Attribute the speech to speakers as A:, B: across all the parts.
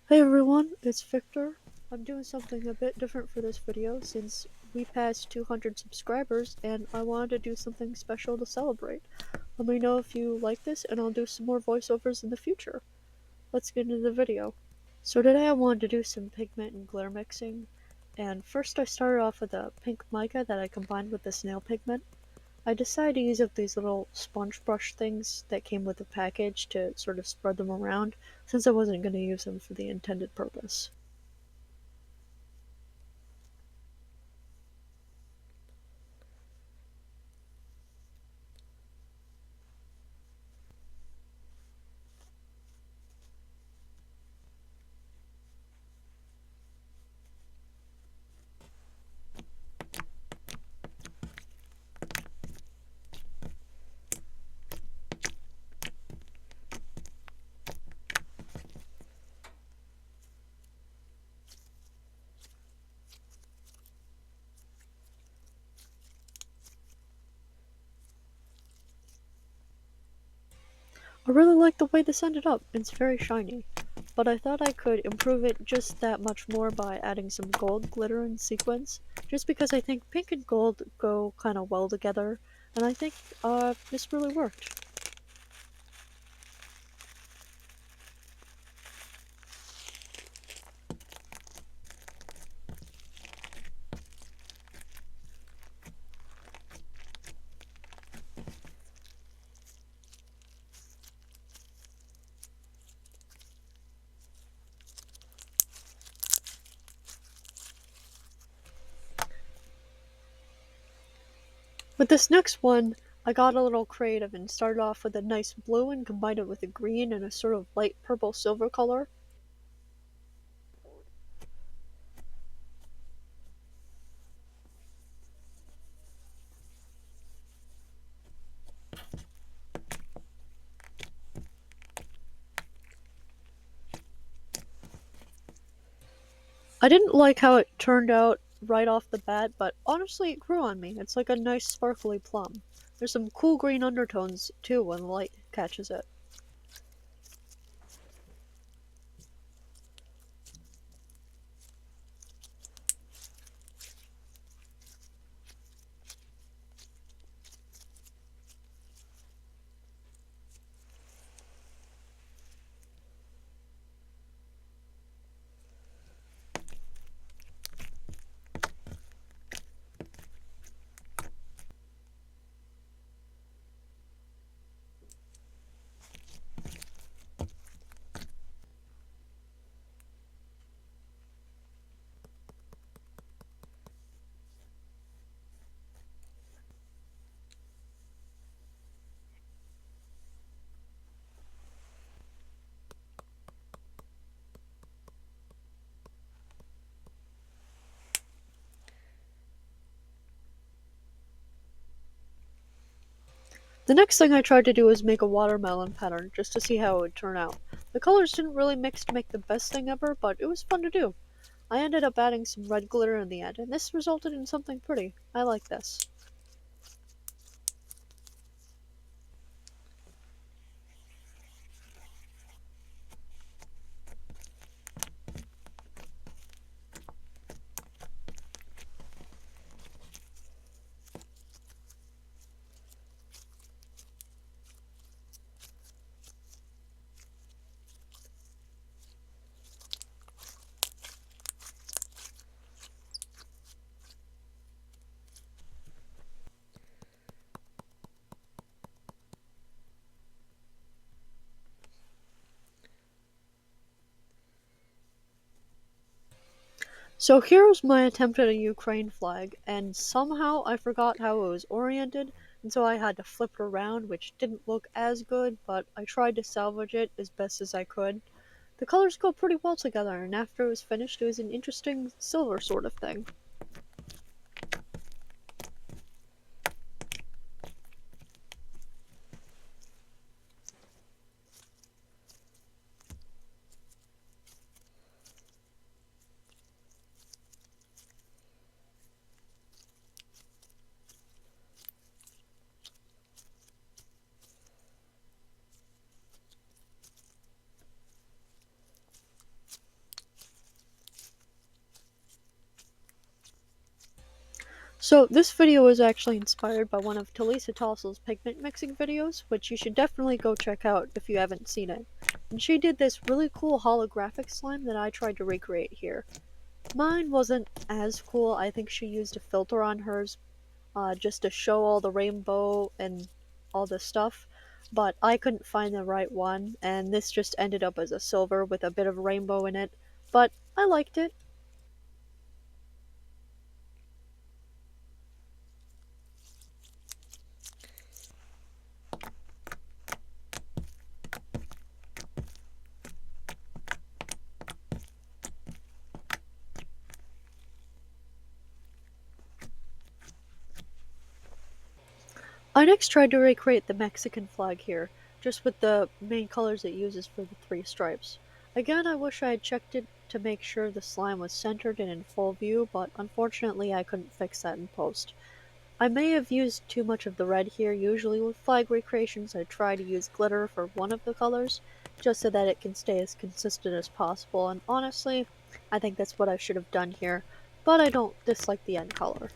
A: Hey everyone, it's Victor. I'm doing something a bit different for this video since we passed 200 subscribers and I wanted to do something special to celebrate. Let me know if you like this and I'll do some more voiceovers in the future. Let's get into the video. So today I wanted to do some pigment and glitter mixing, and first I started off with a pink mica that I combined with the snail pigment. I decided to use up these little sponge brush things that came with the package to sort of spread them around, since I wasn't going to use them for the intended purpose. I really like the way this ended up. It's very shiny. But I thought I could improve it just that much more by adding some gold glitter and sequins, just because I think pink and gold go kind of well together, and I think this really worked. With this next one, I got a little creative and started off with a nice blue and combined it with a green and a sort of light purple silver color. I didn't like how it turned out right off the bat, but honestly it grew on me. It's like a nice sparkly plum. There's some cool green undertones too when the light catches it. The next thing I tried to do was make a watermelon pattern, just to see how it would turn out. The colors didn't really mix to make the best thing ever, but it was fun to do. I ended up adding some red glitter in the end, and this resulted in something pretty. I like this. So here's my attempt at a Ukraine flag, and somehow I forgot how it was oriented, and so I had to flip it around, which didn't look as good, but I tried to salvage it as best as I could. The colors go pretty well together, and after it was finished, it was an interesting silver sort of thing. So this video was actually inspired by one of Talisa Tossel's pigment mixing videos, which you should definitely go check out if you haven't seen it. And she did this really cool holographic slime that I tried to recreate here. Mine wasn't as cool. I think she used a filter on hers, just to show all the rainbow and all the stuff, but I couldn't find the right one, and this just ended up as a silver with a bit of rainbow in it, but I liked it. I next tried to recreate the Mexican flag here, just with the main colors it uses for the three stripes. Again, I wish I had checked it to make sure the slime was centered and in full view, but unfortunately I couldn't fix that in post. I may have used too much of the red here. Usually with flag recreations I try to use glitter for one of the colors, just so that it can stay as consistent as possible, and honestly, I think that's what I should have done here, but I don't dislike the end color.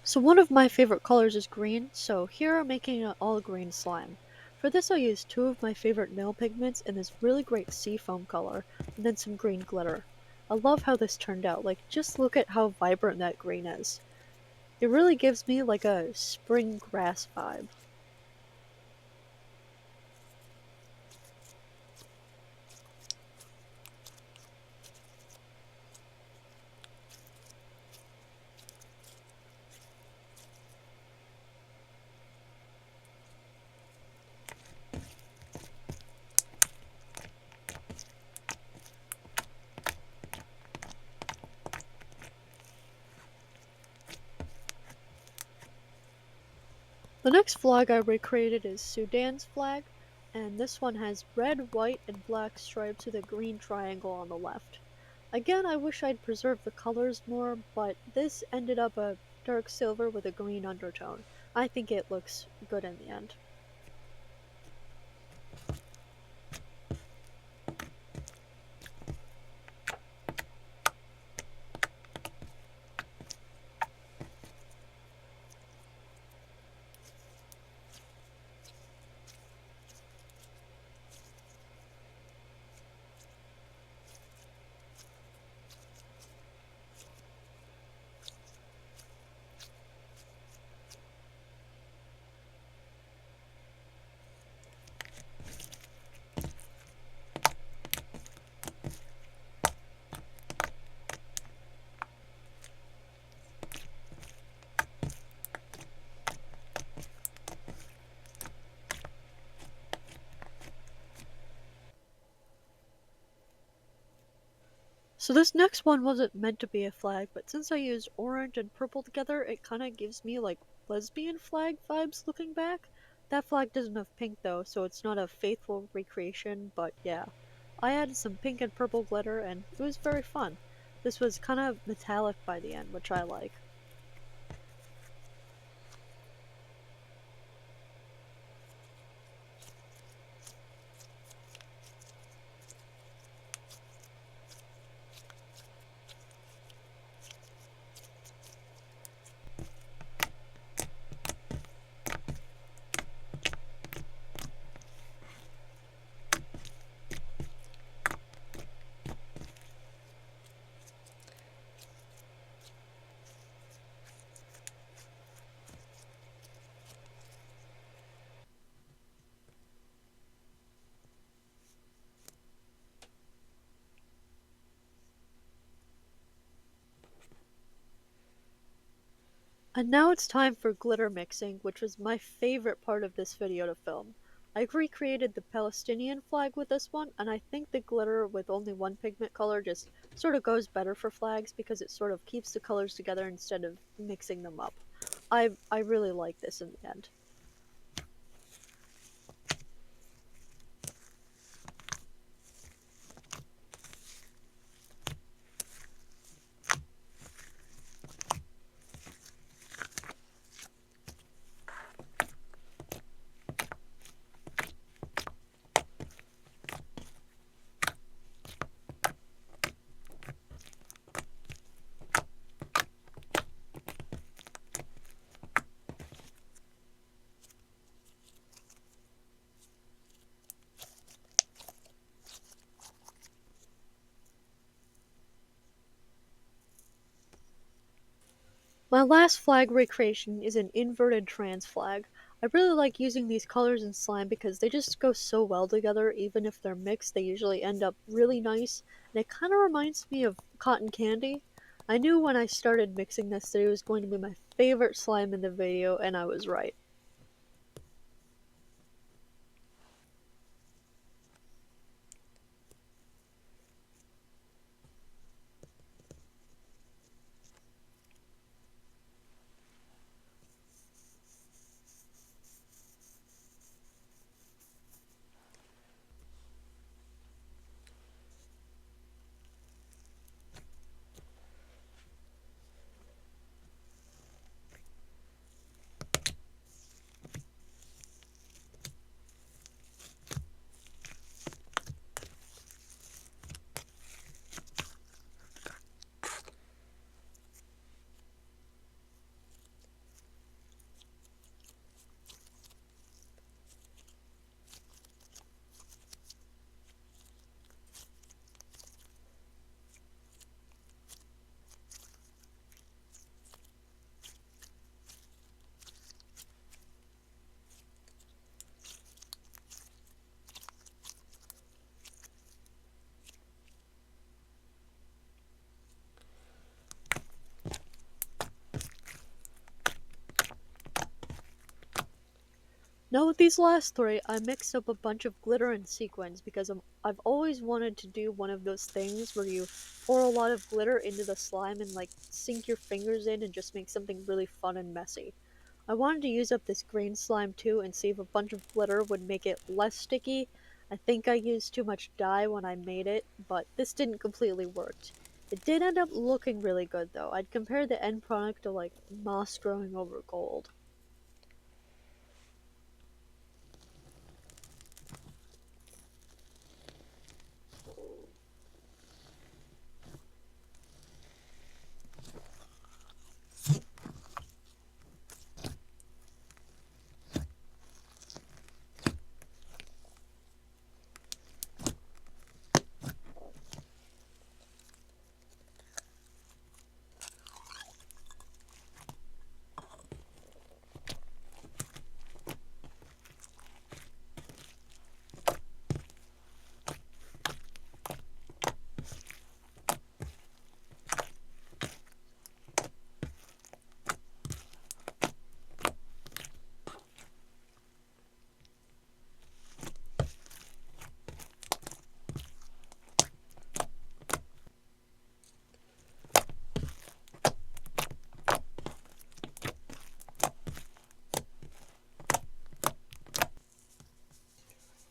A: So one of my favorite colors is green, so here I'm making an all green slime. For this I used two of my favorite nail pigments in this really great seafoam color, and then some green glitter. I love how this turned out, like just look at how vibrant that green is. It really gives me like a spring grass vibe. The next flag I recreated is Sudan's flag, and this one has red, white, and black stripes with a green triangle on the left. Again, I wish I'd preserved the colors more, but this ended up a dark silver with a green undertone. I think it looks good in the end. So this next one wasn't meant to be a flag, but since I used orange and purple together, it kinda gives me like lesbian flag vibes looking back. That flag doesn't have pink though, so it's not a faithful recreation, but yeah. I added some pink and purple glitter and it was very fun. This was kind of metallic by the end, which I like. And now it's time for glitter mixing, which was my favorite part of this video to film. I recreated the Palestinian flag with this one, and I think the glitter with only one pigment color just sort of goes better for flags because it sort of keeps the colors together instead of mixing them up. I really like this in the end. My last flag recreation is an inverted trans flag. I really like using these colors in slime because they just go so well together. Even if they're mixed, they usually end up really nice, and it kind of reminds me of cotton candy. I knew when I started mixing this that it was going to be my favorite slime in the video, and I was right. Now with these last three, I mixed up a bunch of glitter and sequins because I've always wanted to do one of those things where you pour a lot of glitter into the slime and like sink your fingers in and just make something really fun and messy. I wanted to use up this green slime too and see if a bunch of glitter would make it less sticky. I think I used too much dye when I made it, but this didn't completely work. It did end up looking really good though. I'd compare the end product to like moss growing over gold.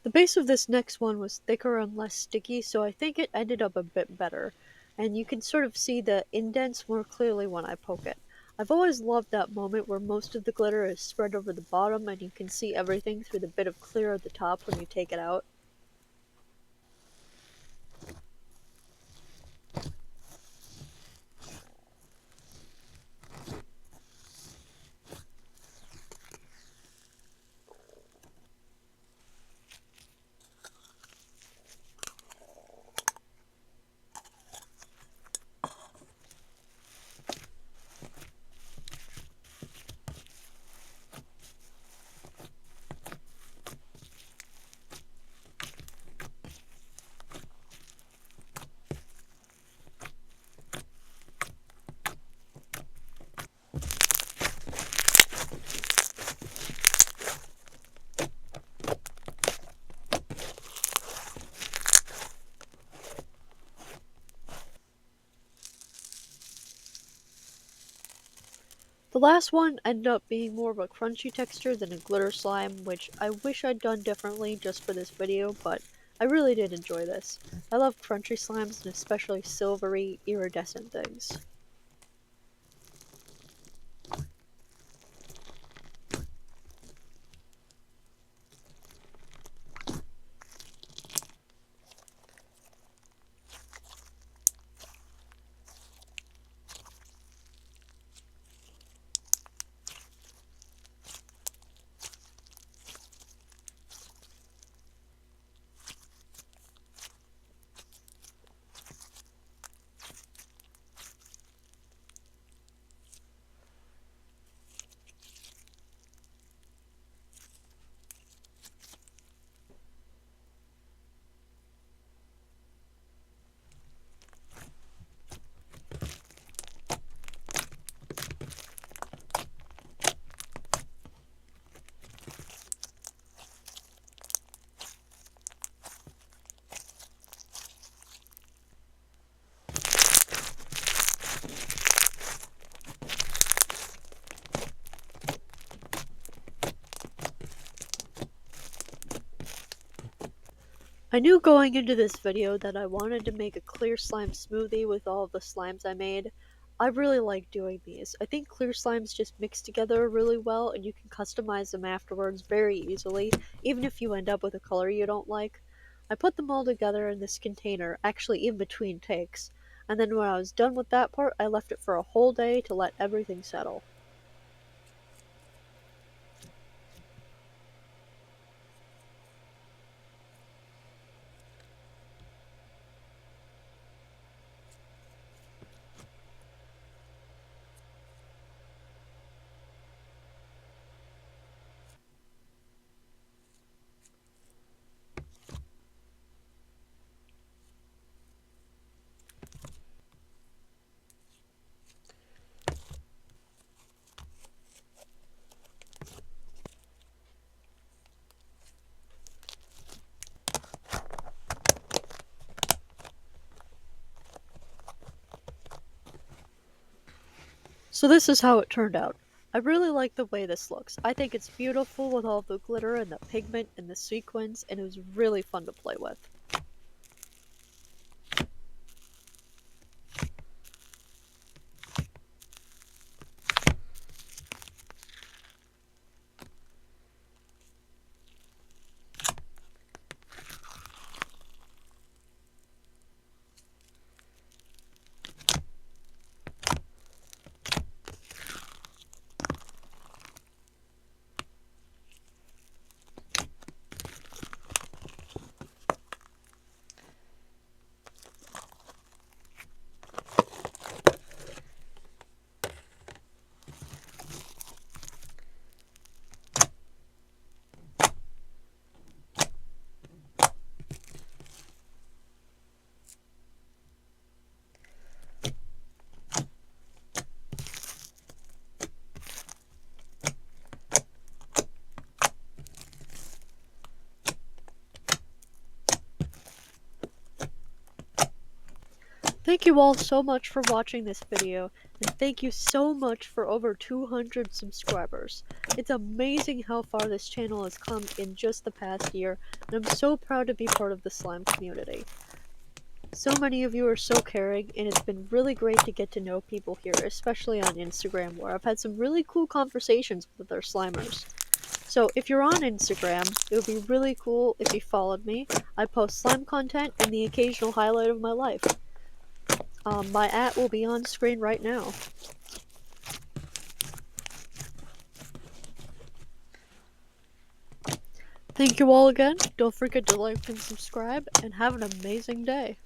A: The base of this next one was thicker and less sticky, so I think it ended up a bit better, and you can sort of see the indents more clearly when I poke it. I've always loved that moment where most of the glitter is spread over the bottom and you can see everything through the bit of clear at the top when you take it out. The last one ended up being more of a crunchy texture than a glitter slime, which I wish I'd done differently just for this video, but I really did enjoy this. I love crunchy slimes and especially silvery, iridescent things. I knew going into this video that I wanted to make a clear slime smoothie with all of the slimes I made. I really like doing these. I think clear slimes just mix together really well and you can customize them afterwards very easily, even if you end up with a color you don't like. I put them all together in this container, actually in between takes, and then when I was done with that part, I left it for a whole day to let everything settle. So this is how it turned out. I really like the way this looks. I think it's beautiful with all the glitter and the pigment and the sequins, and it was really fun to play with. Thank you all so much for watching this video, and thank you so much for over 200 subscribers. It's amazing how far this channel has come in just the past year, and I'm so proud to be part of the slime community. So many of you are so caring, and it's been really great to get to know people here, especially on Instagram, where I've had some really cool conversations with our slimers. So if you're on Instagram, it would be really cool if you followed me. I post slime content and the occasional highlight of my life. My @ will be on screen right now. Thank you all again. Don't forget to like and subscribe, and have an amazing day.